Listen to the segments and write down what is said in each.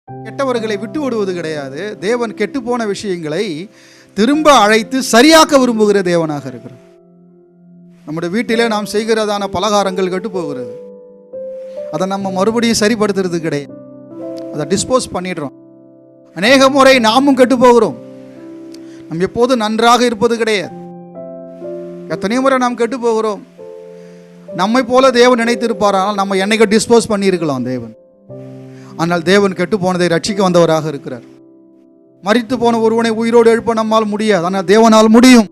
கெட்டவர்களை விட்டு விடுவது கிடையாது. தேவன் கெட்டுப்போன விஷயங்களை திரும்ப அழைத்து சரியாக்க விரும்புகிற தேவனாக இருக்கிறார். நம்முடைய வீட்டிலே நாம் செய்கிறதான பலகாரங்கள் கெட்டு போகிறது. அதை நம்ம மறுபடியும் சரிப்படுத்துறது கிடையாது. அதை டிஸ்போஸ் பண்ணிடுறோம். அநேக முறை நாமும் கெட்டு போகிறோம். நம்ம எப்போதும் நன்றாக இருப்பது கிடையாது. எத்தனை முறை நாம் கெட்டு போகிறோம். நம்மை போல தேவன் நினைத்திருப்பார், ஆனால் நம்ம என்னைக்கு டிஸ்போஸ் பண்ணியிருக்கலாம் தேவன். ஆனால் தேவன் கெட்டு போனதை ரட்சிக்க வந்தவராக இருக்கிறார். மரித்து போன ஒருவனை உயிரோடு எழுப்ப நம்மால் முடியாது, ஆனால் தேவனால் முடியும்.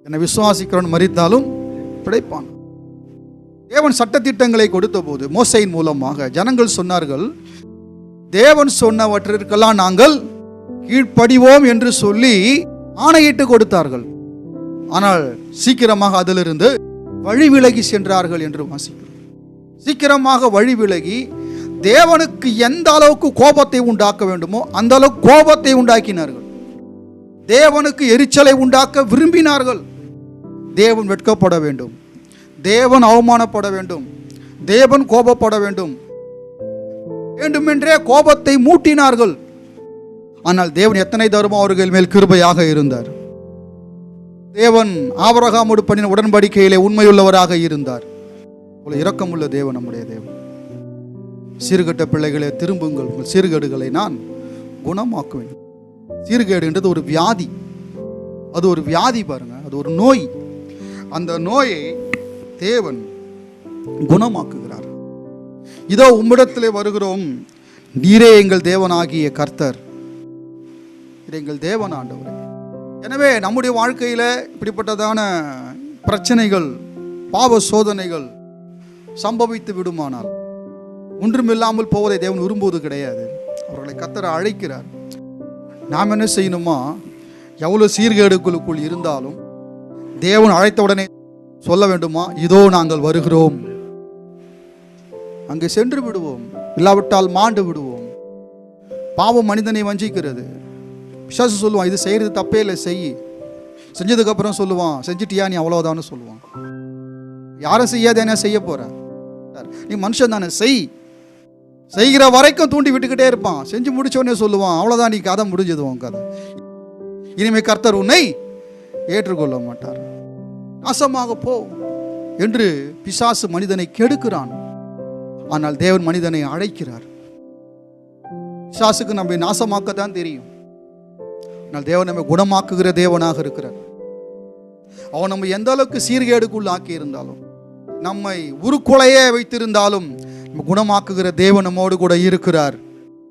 என்னை விசுவாசிக்கிறவன் மரித்தாலும் பிழைப்பான். தேவன் சட்டத்திட்டங்களை கொடுத்த போது மோசையின் மூலமாக ஜனங்கள் சொன்னார்கள், தேவன் சொன்னவற்றிற்கெல்லாம் நாங்கள் கீழ்ப்படிவோம் என்று சொல்லி ஆணையிட்டு கொடுத்தார்கள். ஆனால் சீக்கிரமாக அதிலிருந்து வழி விலகி சென்றார்கள் என்று வாசிக்கிறோம். சீக்கிரமாக வழி விலகி தேவனுக்கு எந்த அளவுக்கு கோபத்தை உண்டாக்க வேண்டுமோ அந்த அளவுக்கு கோபத்தை உண்டாக்கினார்கள். தேவனுக்கு எரிச்சலை உண்டாக்க விரும்பினார்கள். தேவன் வெட்கப்பட வேண்டும், தேவன் அவமானப்பட வேண்டும், தேவன் கோபப்பட வேண்டும், வேண்டுமென்றே கோபத்தை மூட்டினார்கள். ஆனால் தேவன் எத்தனை தருமம் அவர்கள் மேல் கிருபையாக இருந்தார். தேவன் ஆபிரகாமோடு பண்ணின உடன்படிக்கையிலே உண்மையுள்ளவராக இருந்தார். இரக்கமுள்ள தேவன் நம்முடைய தேவன். சீர்கெட்ட பிள்ளைகளே திரும்புங்கள், உங்கள் சீர்கேடுகளை நான் குணமாக்குவேன். சீர்கேடுன்றது ஒரு வியாதி. அது ஒரு வியாதி பாருங்க, அது ஒரு நோய். அந்த நோயை தேவன் குணமாக்குகிறார். இதோ உம்மிடத்திலே வருகிறோம், நீரே எங்கள் தேவனாகிய கர்த்தர், எங்கள் தேவன் ஆண்டவரே. எனவே நம்முடைய வாழ்க்கையில் இப்படிப்பட்டதான பிரச்சனைகள், பாவ சோதனைகள் சம்பவித்து விடுமானால் ஒன்றுமில்லாமல் போவதை தேவன் விரும்புவது கிடையாது. அவர்களை கர்த்தர் அழைக்கிறார். நாம் என்ன செய்யணுமா, எவ்வளோ சீர்கேடுகளுக்குள் இருந்தாலும் தேவன் அழைத்தவுடனே சொல்ல வேண்டுமா, இதோ நாங்கள் வருகிறோம். அங்கே சென்று விடுவோம், இல்லாவிட்டால் மாண்டு விடுவோம். பாவம் மனிதனை வஞ்சிக்கிறது. பிசாசு சொல்லுவான், இது செய்கிறது தப்பே இல்லை, செஞ்சதுக்கப்புறம் சொல்லுவான், செஞ்சிட்டியா நீ அவ்வளோதான்னு சொல்லுவான். யாரும் செய்யாதேனா செய்ய போற, நீ மனுஷன் தானே, செய்கிற வரைக்கும் தூண்டி விட்டுக்கிட்டே இருப்பான். செஞ்சு முடிச்சோடனே சொல்லுவான், அவ்வளோதான், நீ கதை முடிஞ்சது, உன் கதை. இனிமே கர்த்தர் உன்னை ஏற்றுக்கொள்ள மாட்டார், நாசமாக போ என்று பிசாசு மனிதனை கெடுக்கிறான். ஆனால் தேவன் மனிதனை அழைக்கிறார். பிசாசுக்கு நம்மை நாசமாக்கத்தான் தெரியும். ஆனால் தேவன் நம்மை குணமாக்குகிற தேவனாக இருக்கிறார். அவன் நம்ம எந்த அளவுக்கு சீர்கேடுக்குள் ஆக்கி இருந்தாலும், நம்மை உருக்குலையே வைத்திருந்தாலும் குணமாக்குகிற தேவன் நம்மோடு கூட இருக்கிறார்.